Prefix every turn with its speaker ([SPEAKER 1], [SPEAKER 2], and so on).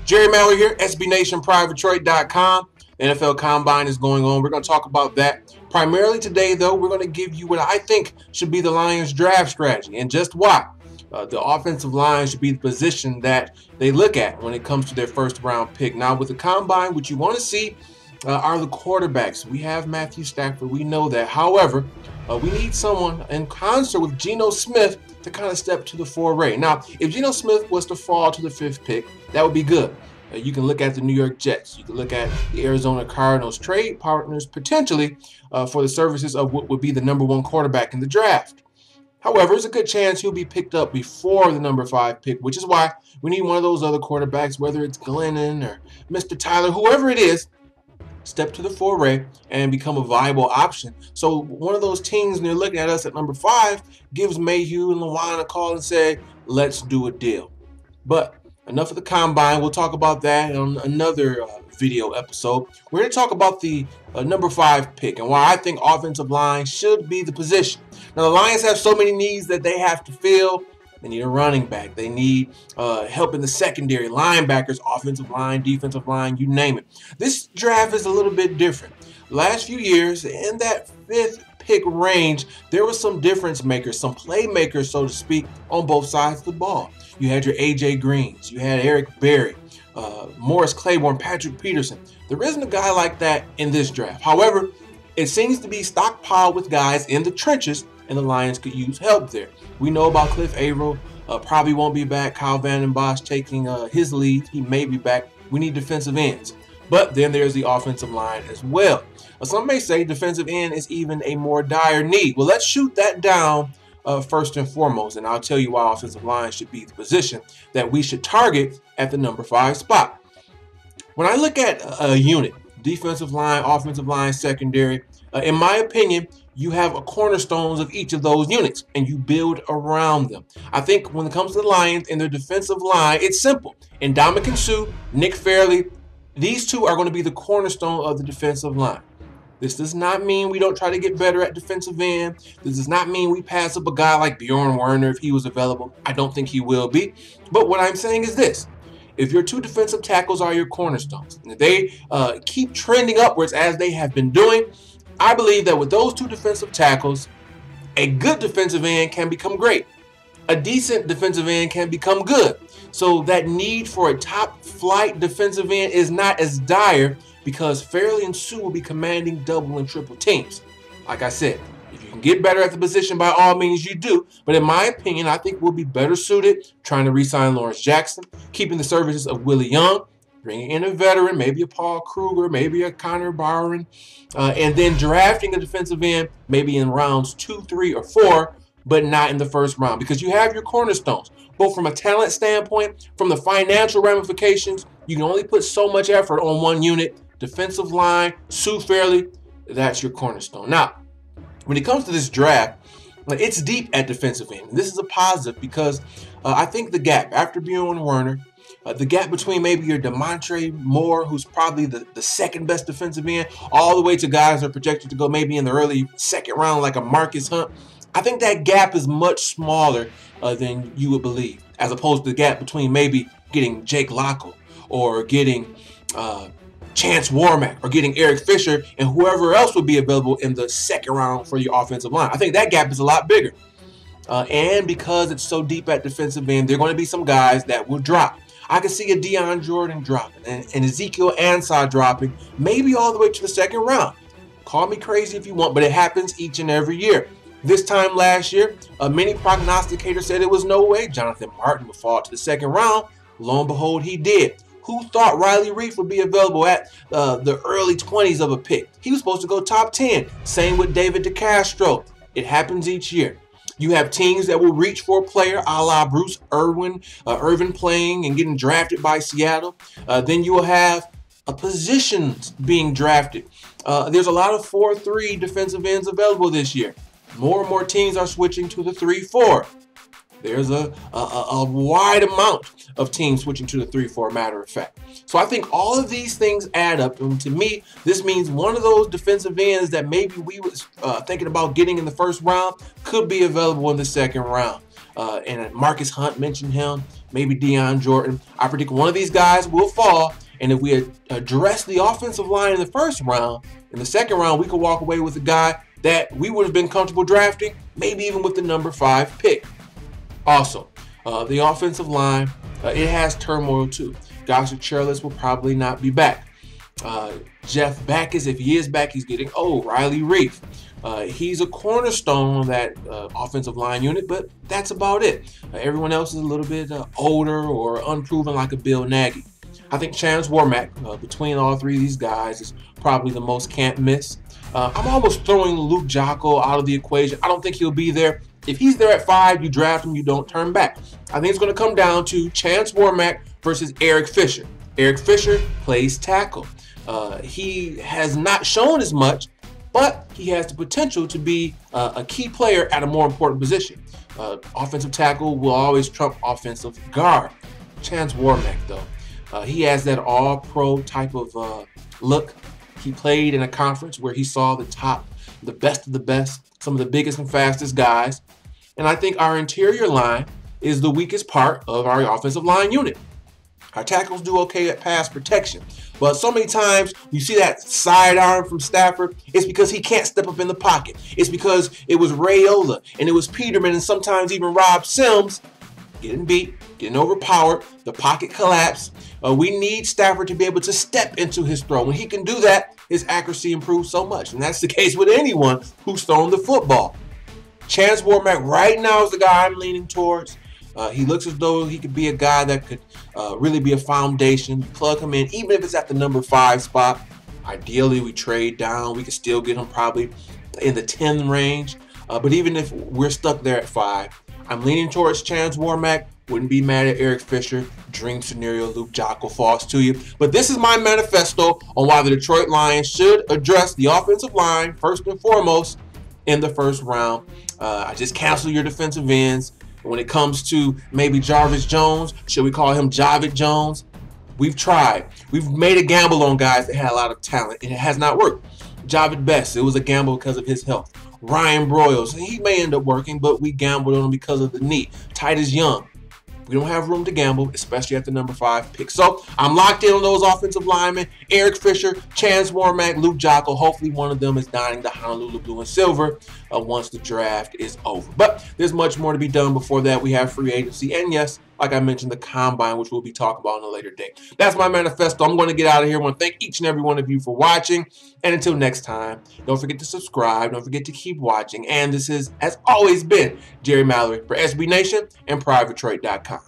[SPEAKER 1] Jerry Mallory here, SBNationPrivateTrade.com. The NFL Combine is going on. We're going to talk about that. Primarily today, though, we're going to give you what I think should be the Lions' draft strategy and just why. The offensive line should be the position that they look at when it comes to their first-round pick. Now, with the Combine, what you want to see are the quarterbacks. We have Matthew Stafford. We know that. However, we need someone in concert with Geno Smith to kind of step to the foray. Now, if Geno Smith was to fall to the 5th pick, that would be good. You can look at the New York Jets. You can look at the Arizona Cardinals, trade partners potentially for the services of what would be the #1 quarterback in the draft. However, there's a good chance he'll be picked up before the number 5 pick, which is why we need one of those other quarterbacks, whether it's Glennon or Mr. Tyler, whoever it is, step to the foray and become a viable option. So one of those teams, when they're looking at us at number 5, gives Mayhew and Lewan a call and say, let's do a deal. But enough of the Combine. We'll talk about that on another video episode. We're going to talk about the number 5 pick and why I think offensive line should be the position. Now, the Lions have so many needs that they have to fill. They need a running back. They need help in the secondary, linebackers, offensive line, defensive line, you name it. This draft is a little bit different. Last few years, in that 5th pick range, there were some difference makers, some playmakers, so to speak, on both sides of the ball. You had your A.J. Greens. You had Eric Berry, Morris Claiborne, Patrick Peterson. There isn't a guy like that in this draft. However, it seems to be stockpiled with guys in the trenches, and the Lions could use help there. We know about Cliff Averill. Probably won't be back. Kyle Vanden Bosch taking his lead. He may be back. We need defensive ends. But then there's the offensive line as well. Some may say defensive end is even a more dire need. Well, let's shoot that down first and foremost, and I'll tell you why offensive line should be the position that we should target at the number 5 spot. When I look at a unit, defensive line, offensive line, secondary, in my opinion, you have a cornerstones of each of those units, and you build around them. I think when it comes to the Lions and their defensive line, it's simple. Ndamukong Suh, Nick Fairley, these two are going to be the cornerstone of the defensive line. This does not mean we don't try to get better at defensive end. This does not mean we pass up a guy like Bjorn Werner if he was available. I don't think he will be. But what I'm saying is this. If your 2 defensive tackles are your cornerstones, and if they keep trending upwards as they have been doing, I believe that with those 2 defensive tackles, a good defensive end can become great. A decent defensive end can become good. So that need for a top flight defensive end is not as dire because Fairley and Suh will be commanding double and triple teams. Like I said, if you can get better at the position, by all means you do. But in my opinion, I think we'll be better suited trying to re-sign Lawrence Jackson, keeping the services of Willie Young, bringing in a veteran, maybe a Paul Kruger, maybe a Connor Barwin, and then drafting a defensive end maybe in rounds 2, 3, or 4, but not in the first round because you have your cornerstones. Both from a talent standpoint, from the financial ramifications, you can only put so much effort on one unit. Defensive line, Suh Fairley, that's your cornerstone. Now, when it comes to this draft, it's deep at defensive end. This is a positive because I think the gap after Bjorn Werner, the gap between maybe your DeMontre Moore, who's probably the second best defensive end, all the way to guys that are projected to go maybe in the early 2nd round like a Marcus Hunt, I think that gap is much smaller than you would believe, as opposed to the gap between maybe getting Jake Lockle or getting Chance Warmack or getting Eric Fisher and whoever else would be available in the 2nd round for your offensive line. I think that gap is a lot bigger. And because it's so deep at defensive end, there are going to be some guys that will drop. I can see a Deion Jordan dropping and Ezekiel Ansah dropping, maybe all the way to the 2nd round. Call me crazy if you want, but it happens each and every year. This time last year, many prognosticators said it was no way Jonathan Martin would fall to the 2nd round. Lo and behold, he did. Who thought Riley Reif would be available at the early 20s of a pick? He was supposed to go top 10. Same with David DeCastro. It happens each year. You have teams that will reach for a player a la Bruce Irvin playing and getting drafted by Seattle. Then you will have positions being drafted. There's a lot of 4-3 defensive ends available this year. More and more teams are switching to the 3-4. There's a wide amount of teams switching to the 3-4, matter of fact. So I think all of these things add up. And to me, this means one of those defensive ends that maybe we was thinking about getting in the 1st round could be available in the 2nd round. and Marcus Hunt mentioned him, maybe Deion Jordan. I predict one of these guys will fall, and if we address the offensive line in the first round, in the second round, we could walk away with a guy that we would have been comfortable drafting, maybe even with the number 5 pick. Also, the offensive line, it has turmoil too. Gossett Cherless will probably not be back. Jeff Backus, if he is back, he's getting old. Riley Reef, he's a cornerstone of that offensive line unit, but that's about it. Everyone else is a little bit older or unproven, like a Bill Nagy. I think Chance Warmack, between all three of these guys, is probably the most can't miss. I'm almost throwing Luke Jocko out of the equation. I don't think he'll be there. If he's there at 5, you draft him, you don't turn back. I think it's going to come down to Chance Warmack versus Eric Fisher. Eric Fisher plays tackle. He has not shown as much, but he has the potential to be a key player at a more important position. Offensive tackle will always trump offensive guard. Chance Warmack, though, he has that all-pro type of look. He played in a conference where he saw the best of the best, some of the biggest and fastest guys. And I think our interior line is the weakest part of our offensive line unit. Our tackles do okay at pass protection, but so many times you see that sidearm from Stafford, it's because he can't step up in the pocket. It's because it was Rayola and it was Peterman and sometimes even Rob Sims getting beat, getting overpowered, the pocket collapse. We need Stafford to be able to step into his throw. When he can do that, his accuracy improves so much, and that's the case with anyone who's thrown the football. Chance Warmack right now is the guy I'm leaning towards. He looks as though he could be a guy that could really be a foundation. You plug him in, even if it's at the number 5 spot. Ideally, we trade down. We could still get him probably in the 10 range. But even if we're stuck there at 5, I'm leaning towards Chance Warmack. Wouldn't be mad at Eric Fisher. Dream scenario, Luke Jocko falls to you. But this is my manifesto on why the Detroit Lions should address the offensive line first and foremost in the first round. I just cancel your defensive ends. When it comes to maybe Jarvis Jones, should we call him Javid Jones? We've tried. We've made a gamble on guys that had a lot of talent, and it has not worked. Javid Best, it was a gamble because of his health. Ryan Broyles, he may end up working, but we gambled on him because of the knee. Titus Young, we don't have room to gamble, especially at the number 5 pick. So I'm locked in on those offensive linemen. Eric Fisher, Chance Warmack, Luke Jocko. Hopefully one of them is donning the Honolulu blue and silver once the draft is over. But there's much more to be done before that. We have free agency. And yes, like I mentioned, the combine, which we'll be talking about on a later date. That's my manifesto. I'm going to get out of here. I want to thank each and every one of you for watching. And until next time, don't forget to subscribe. Don't forget to keep watching. And this has always been Jerry Mallory for SB Nation and PrivateTrade.com.